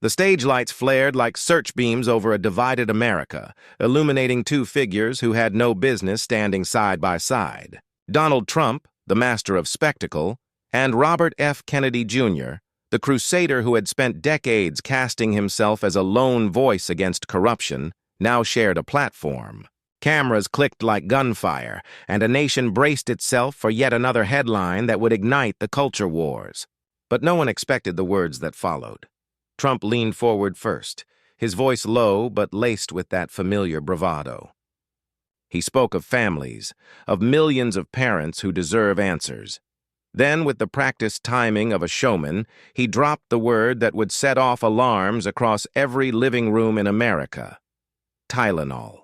The stage lights flared like search beams over a divided America, illuminating two figures who had no business standing side by side. Donald Trump, the master of spectacle, and Robert F. Kennedy Jr., the crusader who had spent decades casting himself as a lone voice against corruption, now shared a platform. Cameras clicked like gunfire, and a nation braced itself for yet another headline that would ignite the culture wars. But no one expected the words that followed. Trump leaned forward first, his voice low but laced with that familiar bravado. He spoke of families, of millions of parents who deserve answers. Then, with the practiced timing of a showman, he dropped the word that would set off alarms across every living room in America: Tylenol.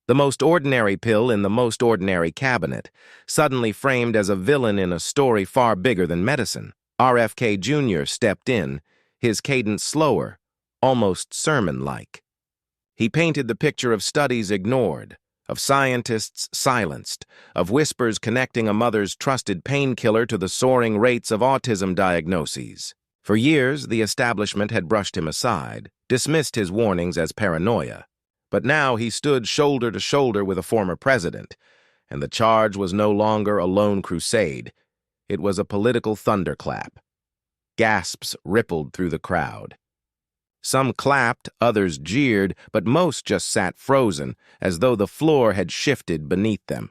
The most ordinary pill in the most ordinary cabinet, suddenly framed as a villain in a story far bigger than medicine. RFK Jr. stepped in, his cadence slower, almost sermon-like. He painted the picture of studies ignored, of scientists silenced, of whispers connecting a mother's trusted painkiller to the soaring rates of autism diagnoses. For years, the establishment had brushed him aside, dismissed his warnings as paranoia. But now he stood shoulder to shoulder with a former president, and the charge was no longer a lone crusade. It was a political thunderclap. Gasps rippled through the crowd. Some clapped, others jeered, but most just sat frozen, as though the floor had shifted beneath them.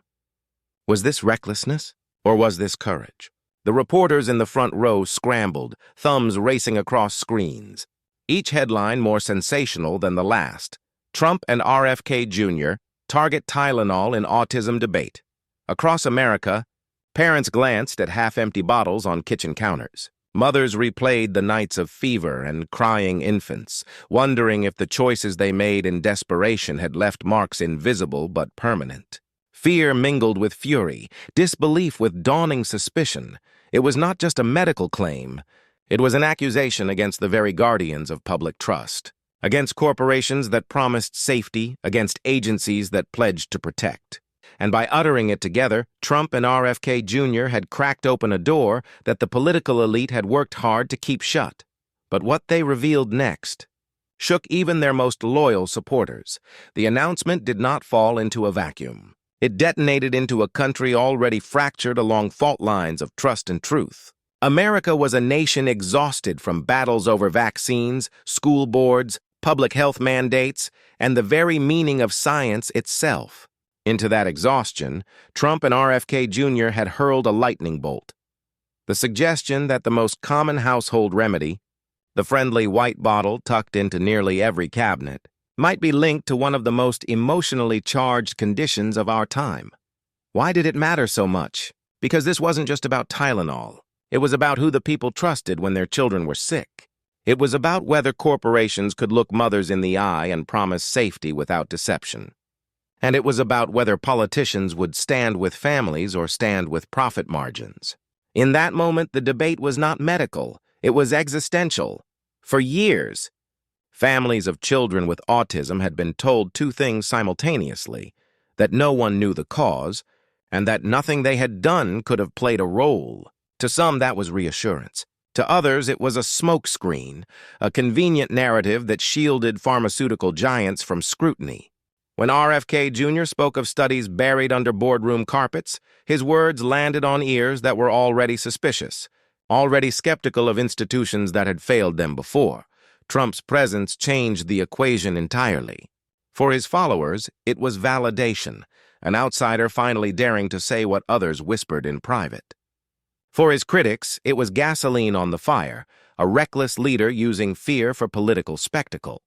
Was this recklessness, or was this courage? The reporters in the front row scrambled, thumbs racing across screens. Each headline more sensational than the last. Trump and RFK Jr. target Tylenol in autism debate. Across America, parents glanced at half-empty bottles on kitchen counters. Mothers replayed the nights of fever and crying infants, wondering if the choices they made in desperation had left marks invisible but permanent. Fear mingled with fury, disbelief with dawning suspicion. It was not just a medical claim. It was an accusation against the very guardians of public trust, against corporations that promised safety, against agencies that pledged to protect. And by uttering it together, Trump and RFK Jr. had cracked open a door that the political elite had worked hard to keep shut. But what they revealed next shook even their most loyal supporters. The announcement did not fall into a vacuum. It detonated into a country already fractured along fault lines of trust and truth. America was a nation exhausted from battles over vaccines, school boards, public health mandates, and the very meaning of science itself. Into that exhaustion, Trump and RFK Jr. had hurled a lightning bolt. The suggestion that the most common household remedy, the friendly white bottle tucked into nearly every cabinet, might be linked to one of the most emotionally charged conditions of our time. Why did it matter so much? Because this wasn't just about Tylenol. It was about who the people trusted when their children were sick. It was about whether corporations could look mothers in the eye and promise safety without deception. And it was about whether politicians would stand with families or stand with profit margins. In that moment, the debate was not medical, it was existential. For years, families of children with autism had been told two things simultaneously: that no one knew the cause, and that nothing they had done could have played a role. To some, that was reassurance. To others, it was a smokescreen, a convenient narrative that shielded pharmaceutical giants from scrutiny. When RFK Jr. spoke of studies buried under boardroom carpets, his words landed on ears that were already suspicious, already skeptical of institutions that had failed them before. Trump's presence changed the equation entirely. For his followers, it was validation, an outsider finally daring to say what others whispered in private. For his critics, it was gasoline on the fire, a reckless leader using fear for political spectacle.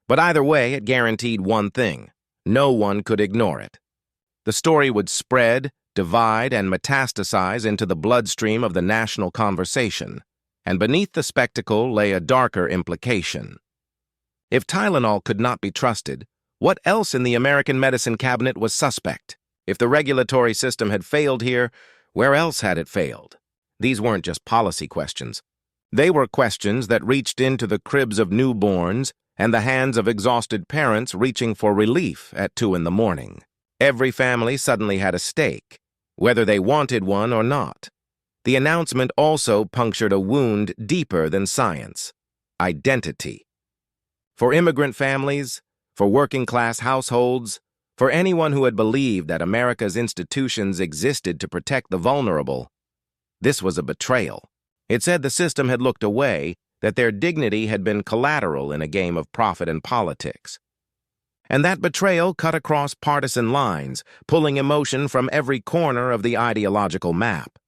But either way, it guaranteed one thing: no one could ignore it. The story would spread, divide, and metastasize into the bloodstream of the national conversation. And beneath the spectacle lay a darker implication. If Tylenol could not be trusted, what else in the American medicine cabinet was suspect? If the regulatory system had failed here, where else had it failed? These weren't just policy questions. They were questions that reached into the cribs of newborns and the hands of exhausted parents reaching for relief at 2 a.m. Every family suddenly had a stake, whether they wanted one or not. The announcement also punctured a wound deeper than science. identity. For immigrant families, for working-class households, for anyone who had believed that America's institutions existed to protect the vulnerable, this was a betrayal. It said the system had looked away, that their dignity had been collateral in a game of profit and politics. And that betrayal cut across partisan lines, pulling emotion from every corner of the ideological map.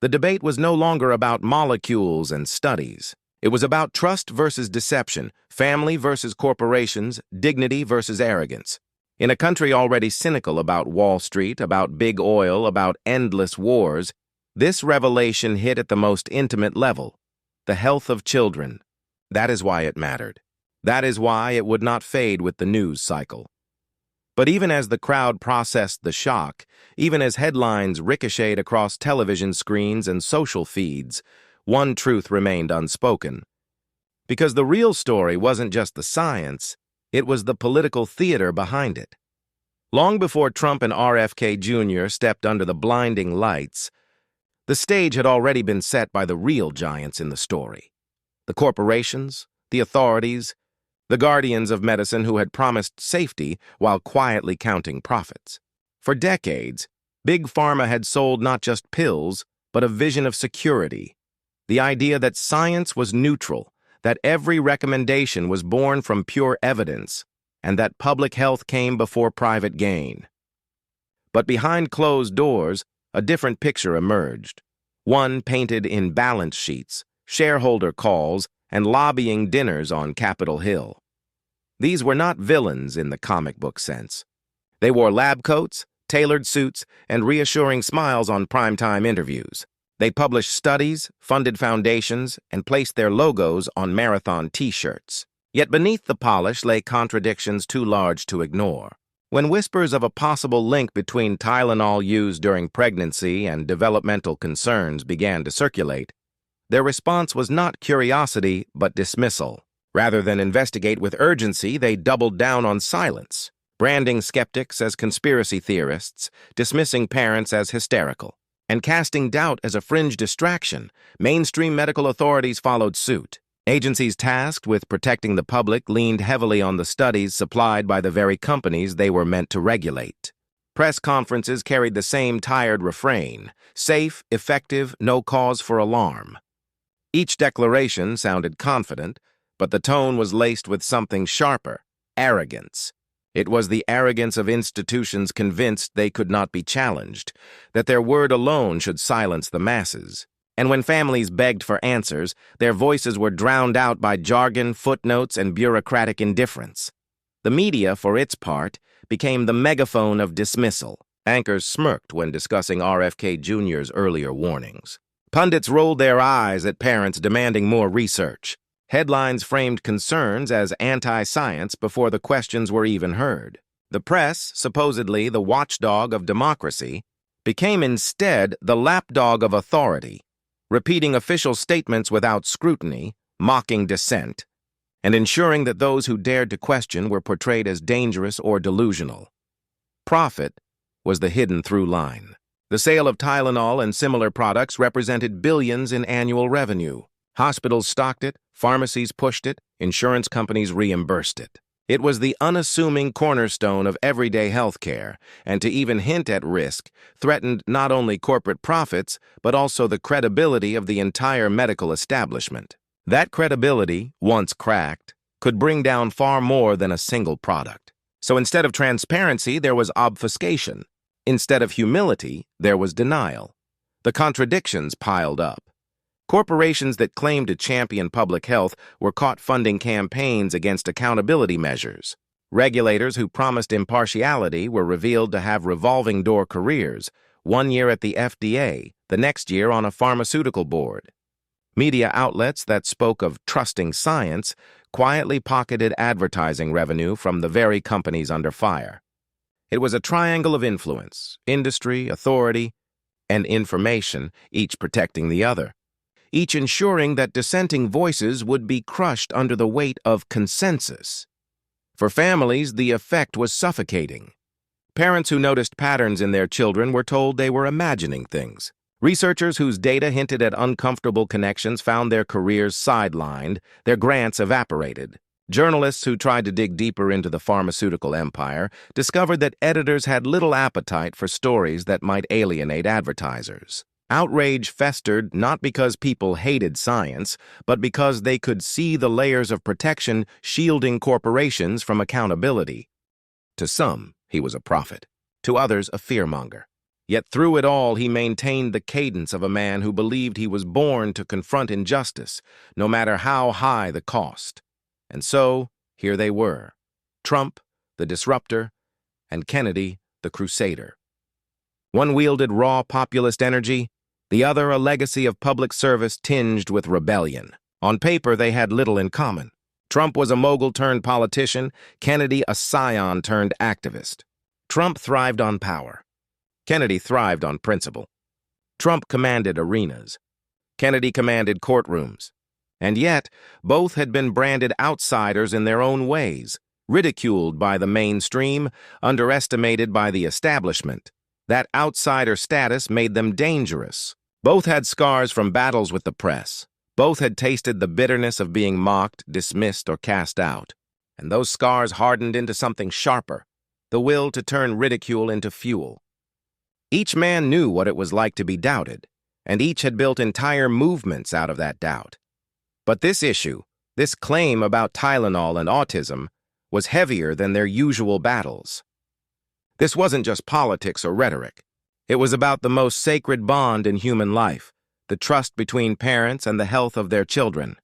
The debate was no longer about molecules and studies. It was about trust versus deception, family versus corporations, dignity versus arrogance. In a country already cynical about Wall Street, about big oil, about endless wars, this revelation hit at the most intimate level, the health of children. That is why it mattered. That is why it would not fade with the news cycle. But even as the crowd processed the shock, even as headlines ricocheted across television screens and social feeds, one truth remained unspoken. Because the real story wasn't just the science, it was the political theater behind it. Long before Trump and RFK Jr. stepped under the blinding lights, the stage had already been set by the real giants in the story. The corporations, the authorities, the guardians of medicine who had promised safety while quietly counting profits. For decades, Big Pharma had sold not just pills, but a vision of security. The idea that science was neutral, that every recommendation was born from pure evidence, and that public health came before private gain. But behind closed doors, a different picture emerged. One painted in balance sheets, shareholder calls, and lobbying dinners on Capitol Hill. These were not villains in the comic book sense. They wore lab coats, tailored suits, and reassuring smiles on primetime interviews. They published studies, funded foundations, and placed their logos on marathon T-shirts. Yet beneath the polish lay contradictions too large to ignore. When whispers of a possible link between Tylenol used during pregnancy and developmental concerns began to circulate, their response was not curiosity but dismissal. Rather than investigate with urgency, they doubled down on silence, branding skeptics as conspiracy theorists, dismissing parents as hysterical, and casting doubt as a fringe distraction. Mainstream medical authorities followed suit. Agencies tasked with protecting the public leaned heavily on the studies supplied by the very companies they were meant to regulate. Press conferences carried the same tired refrain: safe, effective, no cause for alarm. Each declaration sounded confident, but the tone was laced with something sharper: arrogance. It was the arrogance of institutions convinced they could not be challenged, that their word alone should silence the masses. And when families begged for answers, their voices were drowned out by jargon, footnotes, and bureaucratic indifference. The media, for its part, became the megaphone of dismissal. Anchors smirked when discussing RFK Jr.'s earlier warnings. Pundits rolled their eyes at parents demanding more research. Headlines framed concerns as anti-science before the questions were even heard. The press, supposedly the watchdog of democracy, became instead the lapdog of authority, repeating official statements without scrutiny, mocking dissent, and ensuring that those who dared to question were portrayed as dangerous or delusional. Profit was the hidden through line. The sale of Tylenol and similar products represented billions in annual revenue. Hospitals stocked it, pharmacies pushed it, insurance companies reimbursed it. It was the unassuming cornerstone of everyday healthcare, and to even hint at risk threatened not only corporate profits, but also the credibility of the entire medical establishment. That credibility, once cracked, could bring down far more than a single product. So instead of transparency, there was obfuscation. Instead of humility, there was denial. The contradictions piled up. Corporations that claimed to champion public health were caught funding campaigns against accountability measures. Regulators who promised impartiality were revealed to have revolving door careers, 1 year at the FDA, the next year on a pharmaceutical board. Media outlets that spoke of trusting science quietly pocketed advertising revenue from the very companies under fire. It was a triangle of influence: industry, authority, and information, each protecting the other, each ensuring that dissenting voices would be crushed under the weight of consensus. For families, the effect was suffocating. Parents who noticed patterns in their children were told they were imagining things. Researchers whose data hinted at uncomfortable connections found their careers sidelined, their grants evaporated. Journalists who tried to dig deeper into the pharmaceutical empire discovered that editors had little appetite for stories that might alienate advertisers. Outrage festered not because people hated science, but because they could see the layers of protection shielding corporations from accountability. To some, he was a prophet. To others, a fearmonger. Yet through it all, he maintained the cadence of a man who believed he was born to confront injustice, no matter how high the cost. And so, here they were, Trump, the disruptor, and Kennedy, the crusader. One wielded raw populist energy, the other a legacy of public service tinged with rebellion. On paper, they had little in common. Trump was a mogul-turned-politician, Kennedy a scion-turned-activist. Trump thrived on power. Kennedy thrived on principle. Trump commanded arenas. Kennedy commanded courtrooms. And yet, both had been branded outsiders in their own ways, ridiculed by the mainstream, underestimated by the establishment. That outsider status made them dangerous. Both had scars from battles with the press. Both had tasted the bitterness of being mocked, dismissed, or cast out. And those scars hardened into something sharper, the will to turn ridicule into fuel. Each man knew what it was like to be doubted, and each had built entire movements out of that doubt. But this issue, this claim about Tylenol and autism, was heavier than their usual battles. This wasn't just politics or rhetoric. It was about the most sacred bond in human life, the trust between parents and the health of their children.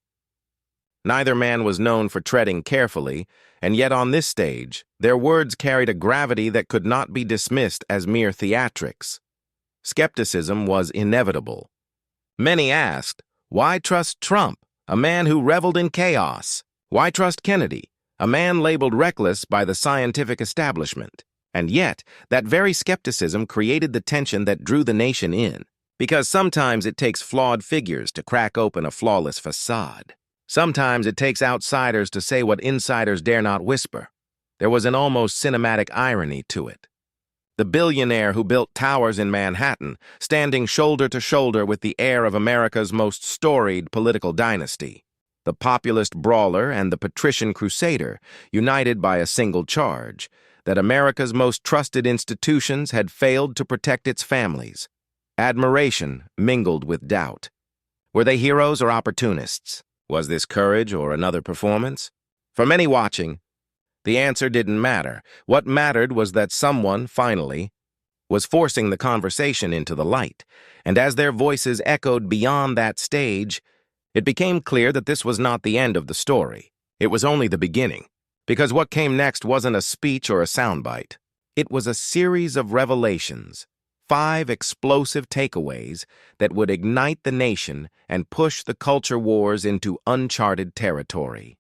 Neither man was known for treading carefully, and yet on this stage, their words carried a gravity that could not be dismissed as mere theatrics. Skepticism was inevitable. Many asked, why trust Trump, a man who reveled in chaos? Why trust Kennedy, a man labeled reckless by the scientific establishment? And yet, that very skepticism created the tension that drew the nation in, because sometimes it takes flawed figures to crack open a flawless facade. Sometimes it takes outsiders to say what insiders dare not whisper. There was an almost cinematic irony to it. The billionaire who built towers in Manhattan, standing shoulder to shoulder with the heir of America's most storied political dynasty. The populist brawler and the patrician crusader, united by a single charge, that America's most trusted institutions had failed to protect its families. Admiration mingled with doubt. Were they heroes or opportunists? Was this courage or another performance? For many watching, the answer didn't matter. What mattered was that someone, finally, was forcing the conversation into the light, and as their voices echoed beyond that stage, it became clear that this was not the end of the story. It was only the beginning, because what came next wasn't a speech or a soundbite. It was a series of revelations, 5 explosive takeaways that would ignite the nation and push the culture wars into uncharted territory.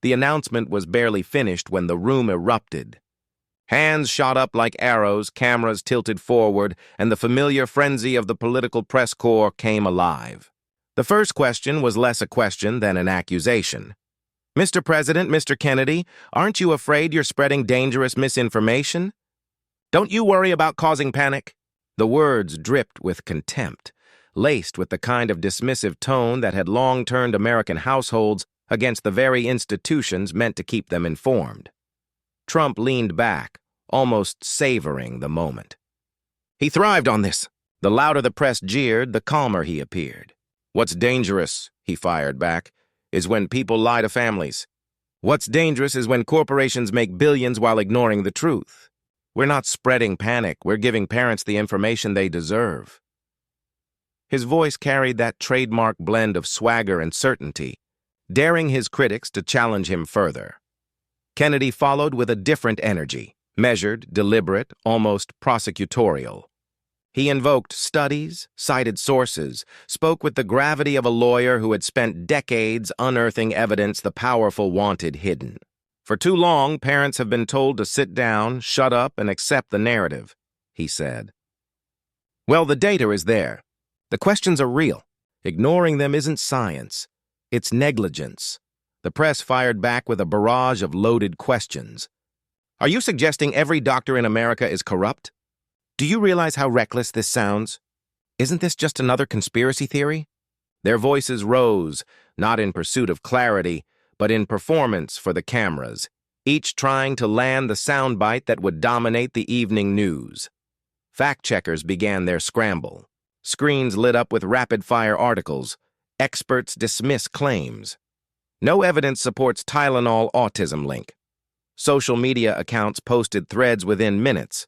The announcement was barely finished when the room erupted. Hands shot up like arrows, cameras tilted forward, and the familiar frenzy of the political press corps came alive. The first question was less a question than an accusation. Mr. President, Mr. Kennedy, aren't you afraid you're spreading dangerous misinformation? Don't you worry about causing panic? The words dripped with contempt, laced with the kind of dismissive tone that had long turned American households against the very institutions meant to keep them informed. Trump leaned back, almost savoring the moment. He thrived on this. The louder the press jeered, the calmer he appeared. What's dangerous, he fired back, is when people lie to families. What's dangerous is when corporations make billions while ignoring the truth. We're not spreading panic, we're giving parents the information they deserve. His voice carried that trademark blend of swagger and certainty, daring his critics to challenge him further. Kennedy followed with a different energy, measured, deliberate, almost prosecutorial. He invoked studies, cited sources, spoke with the gravity of a lawyer who had spent decades unearthing evidence the powerful wanted hidden. For too long, parents have been told to sit down, shut up, and accept the narrative, he said. Well, the data is there. The questions are real. Ignoring them isn't science. It's negligence. The press fired back with a barrage of loaded questions. Are you suggesting every doctor in America is corrupt? Do you realize how reckless this sounds? Isn't this just another conspiracy theory? Their voices rose, not in pursuit of clarity, but in performance for the cameras, each trying to land the soundbite that would dominate the evening news. Fact-checkers began their scramble. Screens lit up with rapid-fire articles. Experts dismiss claims. No evidence supports Tylenol autism link. Social media accounts posted threads within minutes,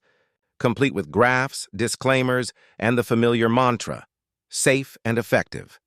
complete with graphs, disclaimers, and the familiar mantra, safe and effective.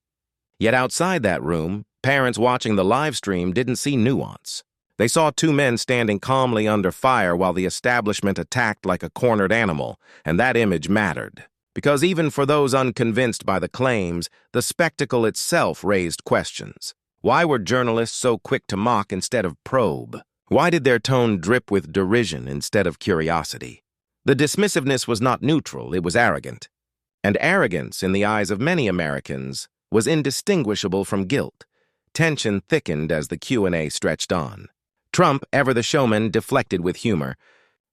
Yet outside that room, parents watching the live stream didn't see nuance. They saw two men standing calmly under fire while the establishment attacked like a cornered animal, and that image mattered. Because even for those unconvinced by the claims, the spectacle itself raised questions. Why were journalists so quick to mock instead of probe? Why did their tone drip with derision instead of curiosity? The dismissiveness was not neutral, it was arrogant. And arrogance, in the eyes of many Americans, was indistinguishable from guilt. Tension thickened as the Q&A stretched on. Trump, ever the showman, deflected with humor,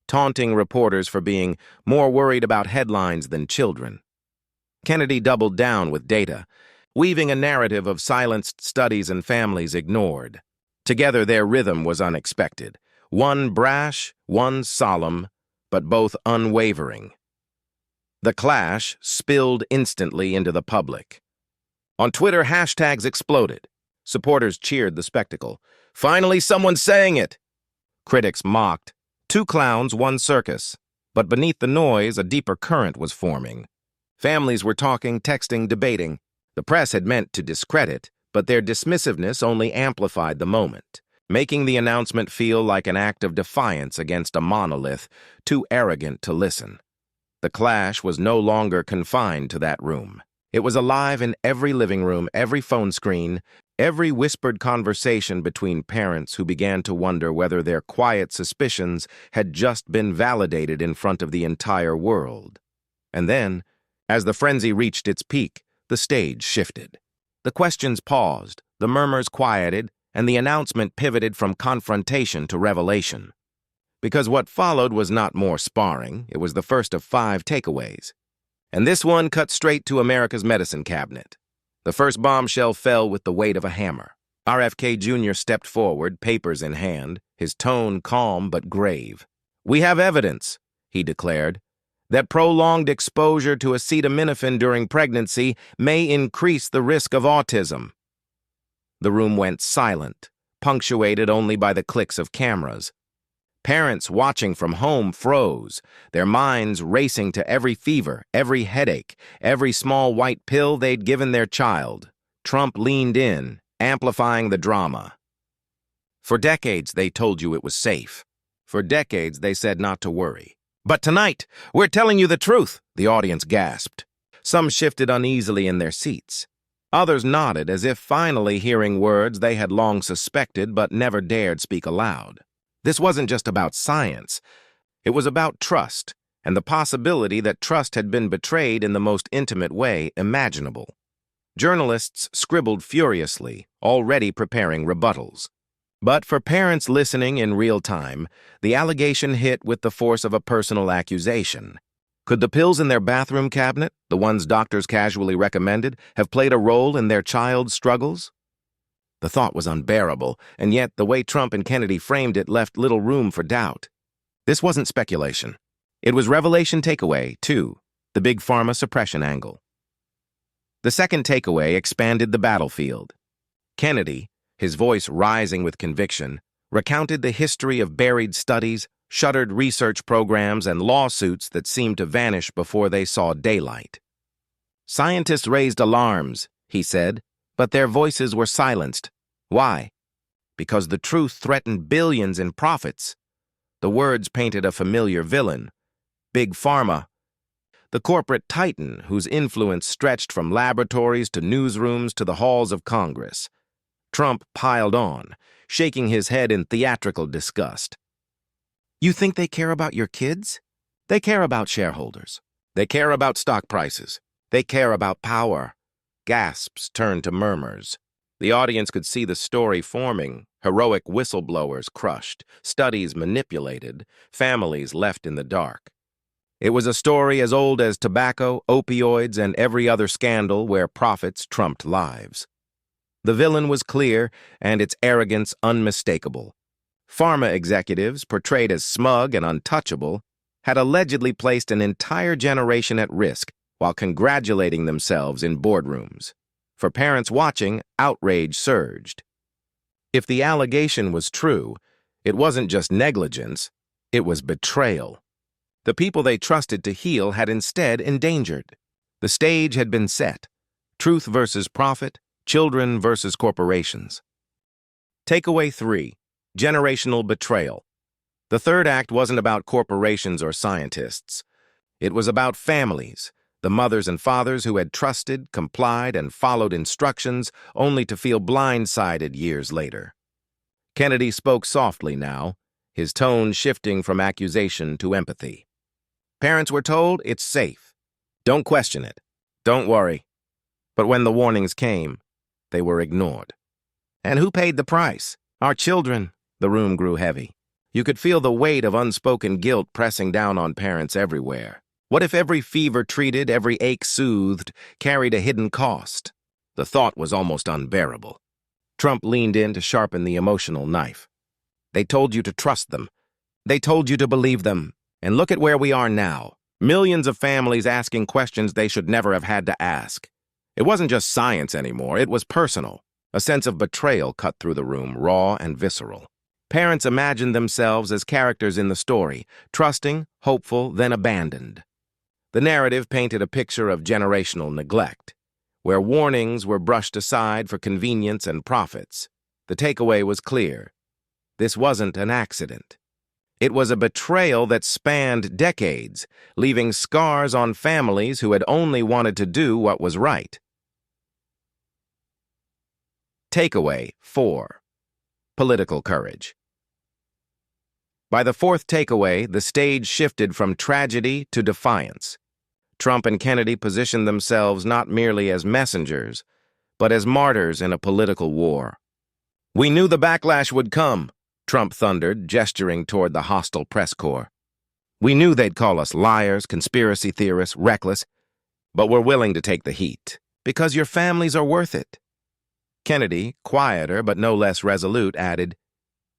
taunting reporters for being more worried about headlines than children. Kennedy doubled down with data, weaving a narrative of silenced studies and families ignored. Together their rhythm was unexpected. One brash, one solemn, but both unwavering. The clash spilled instantly into the public. On Twitter, hashtags exploded. Supporters cheered the spectacle. Finally, someone's saying it! Critics mocked. Two clowns, one circus. But beneath the noise, a deeper current was forming. Families were talking, texting, debating. The press had meant to discredit, but their dismissiveness only amplified the moment, making the announcement feel like an act of defiance against a monolith too arrogant to listen. The clash was no longer confined to that room. It was alive in every living room, every phone screen, every whispered conversation between parents who began to wonder whether their quiet suspicions had just been validated in front of the entire world. And then, as the frenzy reached its peak, the stage shifted. The questions paused, the murmurs quieted, and the announcement pivoted from confrontation to revelation. Because what followed was not more sparring, it was the first of 5 takeaways. And this one cut straight to America's medicine cabinet. The first bombshell fell with the weight of a hammer. RFK Jr. stepped forward, papers in hand, his tone calm but grave. "We have evidence," he declared, "that prolonged exposure to acetaminophen during pregnancy may increase the risk of autism." The room went silent, punctuated only by the clicks of cameras. Parents watching from home froze, their minds racing to every fever, every headache, every small white pill they'd given their child. Trump leaned in, amplifying the drama. For decades, they told you it was safe. For decades, they said not to worry. "But tonight, we're telling you the truth," the audience gasped. Some shifted uneasily in their seats. Others nodded as if finally hearing words they had long suspected but never dared speak aloud. This wasn't just about science. It was about trust, and the possibility that trust had been betrayed in the most intimate way imaginable. Journalists scribbled furiously, already preparing rebuttals. But for parents listening in real time, the allegation hit with the force of a personal accusation. Could the pills in their bathroom cabinet, the ones doctors casually recommended, have played a role in their child's struggles? The thought was unbearable, and yet the way Trump and Kennedy framed it left little room for doubt. This wasn't speculation. It was revelation takeaway, too, the Big Pharma suppression angle. The second takeaway expanded the battlefield. Kennedy, his voice rising with conviction, recounted the history of buried studies, shuttered research programs, and lawsuits that seemed to vanish before they saw daylight. Scientists raised alarms, he said, but their voices were silenced. Why? Because the truth threatened billions in profits. The words painted a familiar villain, Big Pharma, the corporate titan whose influence stretched from laboratories to newsrooms to the halls of Congress. Trump piled on, shaking his head in theatrical disgust. "You think they care about your kids? They care about shareholders. They care about stock prices. They care about power." Gasps turned to murmurs. The audience could see the story forming, heroic whistleblowers crushed, studies manipulated, families left in the dark. It was a story as old as tobacco, opioids, and every other scandal where profits trumped lives. The villain was clear, and its arrogance unmistakable. Pharma executives, portrayed as smug and untouchable, had allegedly placed an entire generation at risk while congratulating themselves in boardrooms. For parents watching, outrage surged. If the allegation was true, it wasn't just negligence, it was betrayal. The people they trusted to heal had instead endangered. The stage had been set. Truth versus profit, children versus corporations. Takeaway 3. Generational betrayal. The third act wasn't about corporations or scientists. It was about families, the mothers and fathers who had trusted, complied, and followed instructions only to feel blindsided years later. Kennedy spoke softly now, his tone shifting from accusation to empathy. Parents were told it's safe. Don't question it. Don't worry. But when the warnings came, they were ignored. And who paid the price? Our children. The room grew heavy. You could feel the weight of unspoken guilt pressing down on parents everywhere. What if every fever treated, every ache soothed, carried a hidden cost? The thought was almost unbearable. Trump leaned in to sharpen the emotional knife. They told you to trust them. They told you to believe them. And look at where we are now. Millions of families asking questions they should never have had to ask. It wasn't just science anymore, it was personal. A sense of betrayal cut through the room, raw and visceral. Parents imagined themselves as characters in the story, trusting, hopeful, then abandoned. The narrative painted a picture of generational neglect, where warnings were brushed aside for convenience and profits. The takeaway was clear. This wasn't an accident. It was a betrayal that spanned decades, leaving scars on families who had only wanted to do what was right. Takeaway 4. Political courage. By the fourth takeaway, the stage shifted from tragedy to defiance. Trump and Kennedy positioned themselves not merely as messengers, but as martyrs in a political war. We knew the backlash would come, Trump thundered, gesturing toward the hostile press corps. We knew they'd call us liars, conspiracy theorists, reckless, but we're willing to take the heat, because your families are worth it. Kennedy, quieter but no less resolute, added,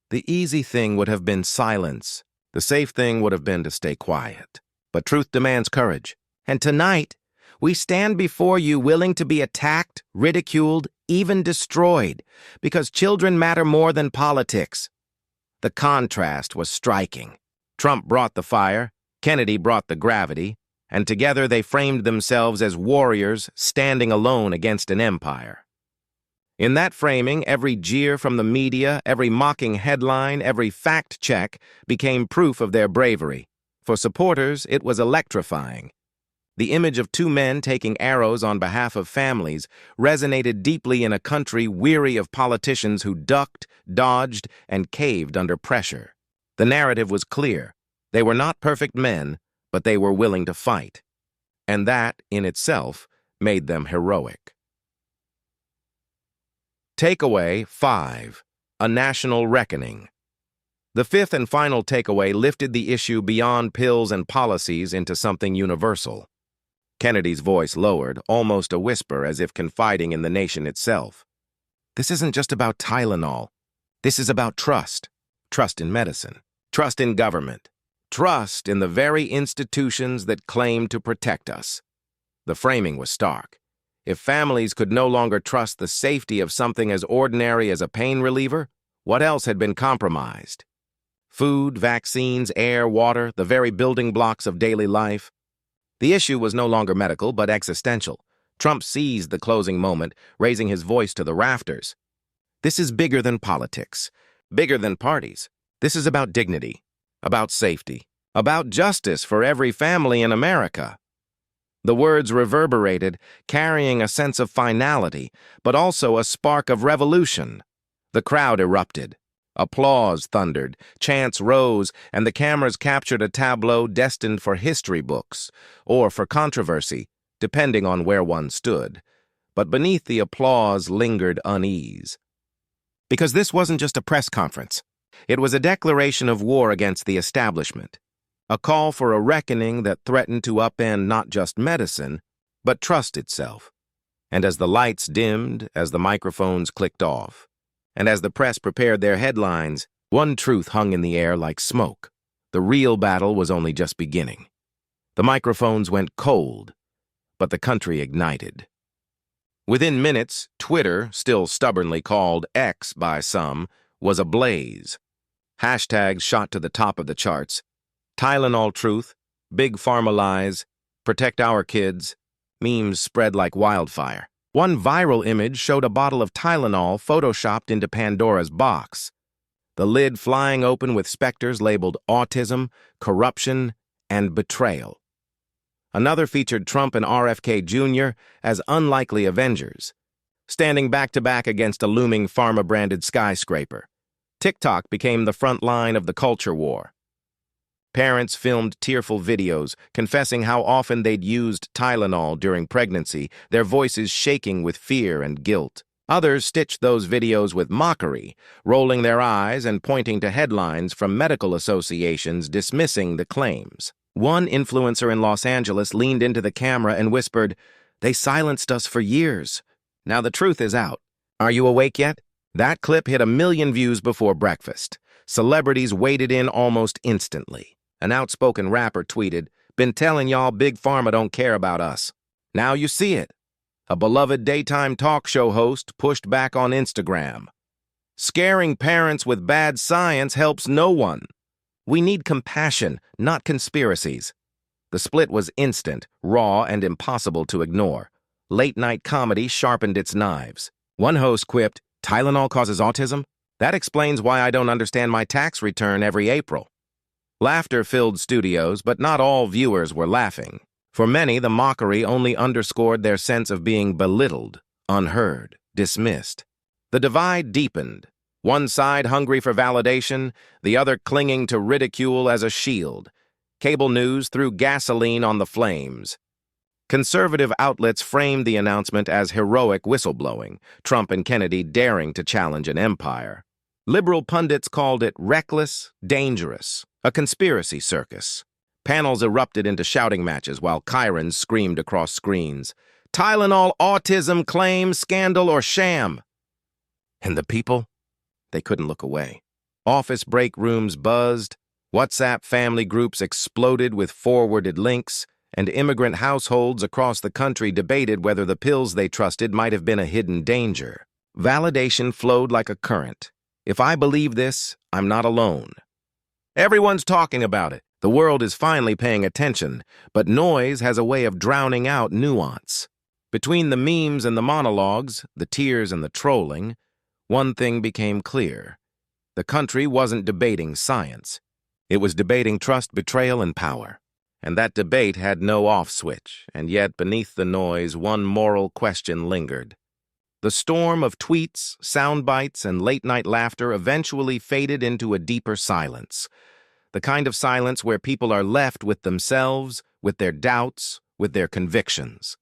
the easy thing would have been silence. The safe thing would have been to stay quiet. But truth demands courage. And tonight, we stand before you willing to be attacked, ridiculed, even destroyed, because children matter more than politics. The contrast was striking. Trump brought the fire, Kennedy brought the gravity, and together they framed themselves as warriors standing alone against an empire. In that framing, every jeer from the media, every mocking headline, every fact check became proof of their bravery. For supporters, it was electrifying. The image of two men taking arrows on behalf of families resonated deeply in a country weary of politicians who ducked, dodged, and caved under pressure. The narrative was clear. They were not perfect men, but they were willing to fight. And that, in itself, made them heroic. Takeaway 5. A national reckoning. The fifth and final takeaway lifted the issue beyond pills and policies into something universal. Kennedy's voice lowered, almost a whisper, as if confiding in the nation itself. This isn't just about Tylenol. This is about trust. Trust in medicine. Trust in government. Trust in the very institutions that claim to protect us. The framing was stark. If families could no longer trust the safety of something as ordinary as a pain reliever, what else had been compromised? Food, vaccines, air, water, the very building blocks of daily life. The issue was no longer medical, but existential. Trump seized the closing moment, raising his voice to the rafters. This is bigger than politics, bigger than parties. This is about dignity, about safety, about justice for every family in America. The words reverberated, carrying a sense of finality, but also a spark of revolution. The crowd erupted. Applause thundered, chants rose, and the cameras captured a tableau destined for history books, or for controversy, depending on where one stood. But beneath the applause lingered unease. Because this wasn't just a press conference. It was a declaration of war against the establishment. a call for a reckoning that threatened to upend not just medicine, but trust itself. And as the lights dimmed, as the microphones clicked off, and as the press prepared their headlines, one truth hung in the air like smoke. The real battle was only just beginning. The microphones went cold, but the country ignited. Within minutes, Twitter, still stubbornly called X by some, was ablaze. Hashtags shot to the top of the charts. Tylenol truth, Big Pharma lies, protect our kids. Memes spread like wildfire. One viral image showed a bottle of Tylenol photoshopped into Pandora's box, the lid flying open with specters labeled autism, corruption, and betrayal. Another featured Trump and RFK Jr. as unlikely avengers, standing back-to-back against a looming pharma-branded skyscraper. TikTok became the front line of the culture war. Parents filmed tearful videos, confessing how often they'd used Tylenol during pregnancy, their voices shaking with fear and guilt. Others stitched those videos with mockery, rolling their eyes and pointing to headlines from medical associations dismissing the claims. One influencer in Los Angeles leaned into the camera and whispered, "They silenced us for years. Now the truth is out. Are you awake yet?" That clip hit 1 million views before breakfast. Celebrities waded in almost instantly. An outspoken rapper tweeted, "Been telling y'all Big Pharma don't care about us. Now you see it." A beloved daytime talk show host pushed back on Instagram. "Scaring parents with bad science helps no one. We need compassion, not conspiracies." The split was instant, raw, and impossible to ignore. Late-night comedy sharpened its knives. One host quipped, "Tylenol causes autism? That explains why I don't understand my tax return every April." Laughter filled studios, but not all viewers were laughing. For many, the mockery only underscored their sense of being belittled, unheard, dismissed. The divide deepened. One side hungry for validation, the other clinging to ridicule as a shield. Cable news threw gasoline on the flames. Conservative outlets framed the announcement as heroic whistleblowing, Trump and Kennedy daring to challenge an empire. Liberal pundits called it reckless, dangerous, a conspiracy circus. Panels erupted into shouting matches while Chirons screamed across screens, "Tylenol autism claim, scandal, or sham?" And the people? They couldn't look away. Office break rooms buzzed, WhatsApp family groups exploded with forwarded links, and immigrant households across the country debated whether the pills they trusted might have been a hidden danger. Validation flowed like a current. If I believe this, I'm not alone. Everyone's talking about it. The world is finally paying attention, but noise has a way of drowning out nuance. Between the memes and the monologues, the tears and the trolling, one thing became clear. The country wasn't debating science. It was debating trust, betrayal, and power. And that debate had no off switch, and yet beneath the noise, one moral question lingered. The storm of tweets, sound bites, and late-night laughter eventually faded into a deeper silence. The kind of silence where people are left with themselves, with their doubts, with their convictions.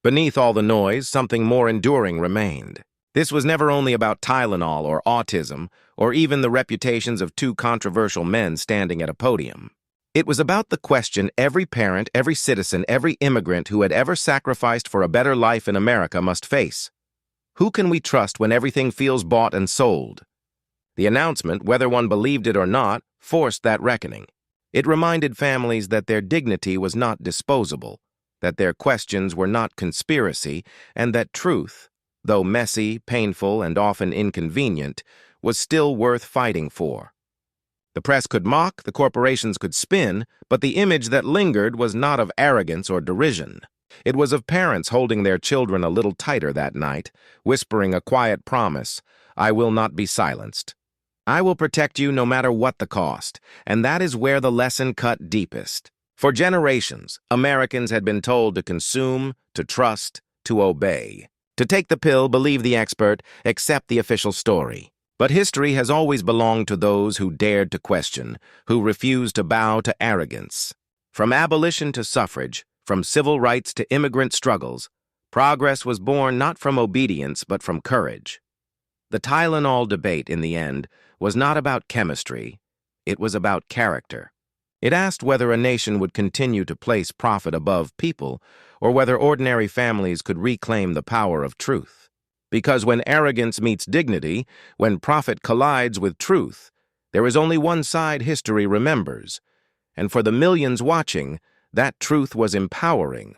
Beneath all the noise, something more enduring remained. This was never only about Tylenol or autism, or even the reputations of two controversial men standing at a podium. It was about the question every parent, every citizen, every immigrant who had ever sacrificed for a better life in America must face. Who can we trust when everything feels bought and sold? The announcement, whether one believed it or not, forced that reckoning. It reminded families that their dignity was not disposable, that their questions were not conspiracy, and that truth, though messy, painful, and often inconvenient, was still worth fighting for. The press could mock, the corporations could spin, but the image that lingered was not of arrogance or derision. It was of parents holding their children a little tighter that night, whispering a quiet promise, "I will not be silenced. I will protect you no matter what the cost," and that is where the lesson cut deepest. For generations, Americans had been told to consume, to trust, to obey. To take the pill, believe the expert, accept the official story. But history has always belonged to those who dared to question, who refused to bow to arrogance. From abolition to suffrage, from civil rights to immigrant struggles, progress was born not from obedience but from courage. The Tylenol debate, in the end, was not about chemistry, it was about character. It asked whether a nation would continue to place profit above people, or whether ordinary families could reclaim the power of truth. Because when arrogance meets dignity, when profit collides with truth, there is only one side history remembers, and for the millions watching, that truth was empowering.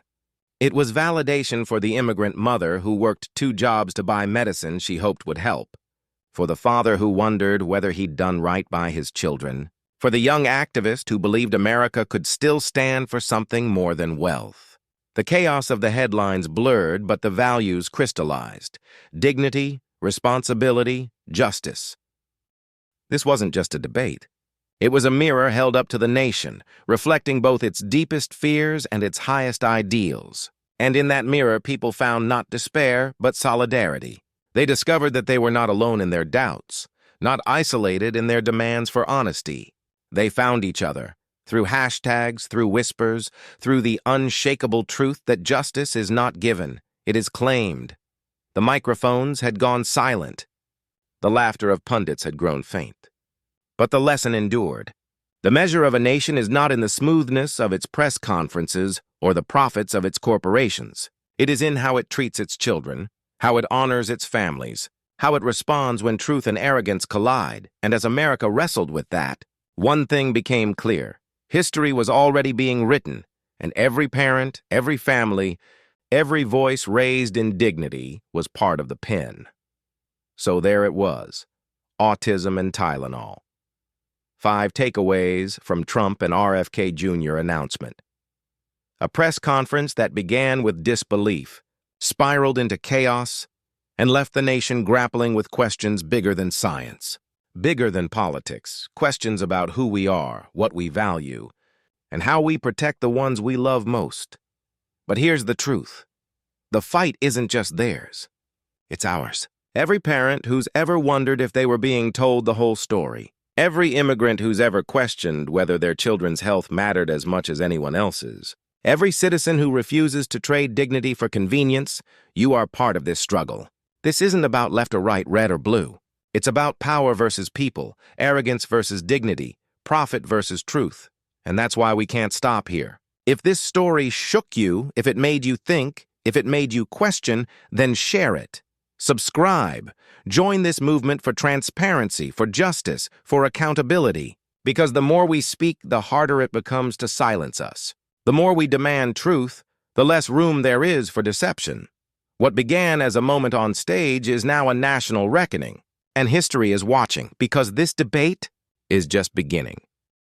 It was validation for the immigrant mother who worked 2 jobs to buy medicine she hoped would help, for the father who wondered whether he'd done right by his children, for the young activist who believed America could still stand for something more than wealth. The chaos of the headlines blurred, but the values crystallized: dignity, responsibility, justice. This wasn't just a debate. It was a mirror held up to the nation, reflecting both its deepest fears and its highest ideals. And in that mirror, people found not despair, but solidarity. They discovered that they were not alone in their doubts, not isolated in their demands for honesty. They found each other, through hashtags, through whispers, through the unshakable truth that justice is not given, it is claimed. The microphones had gone silent. The laughter of pundits had grown faint. But the lesson endured. The measure of a nation is not in the smoothness of its press conferences or the profits of its corporations. It is in how it treats its children, how it honors its families, how it responds when truth and arrogance collide. And as America wrestled with that, one thing became clear. History was already being written, and every parent, every family, every voice raised in dignity was part of the pen. So there it was, autism and Tylenol. 5 takeaways from Trump and RFK Jr. announcement. A press conference that began with disbelief, spiraled into chaos, and left the nation grappling with questions bigger than science, bigger than politics, questions about who we are, what we value, and how we protect the ones we love most. But here's the truth. The fight isn't just theirs. It's ours. Every parent who's ever wondered if they were being told the whole story, every immigrant who's ever questioned whether their children's health mattered as much as anyone else's, every citizen who refuses to trade dignity for convenience, you are part of this struggle. This isn't about left or right, red or blue. It's about power versus people, arrogance versus dignity, profit versus truth. And that's why we can't stop here. If this story shook you, if it made you think, if it made you question, then share it. Subscribe. Join this movement for transparency, for justice, for accountability. Because the more we speak, the harder it becomes to silence us. The more we demand truth, the less room there is for deception. What began as a moment on stage is now a national reckoning. And history is watching, because this debate is just beginning.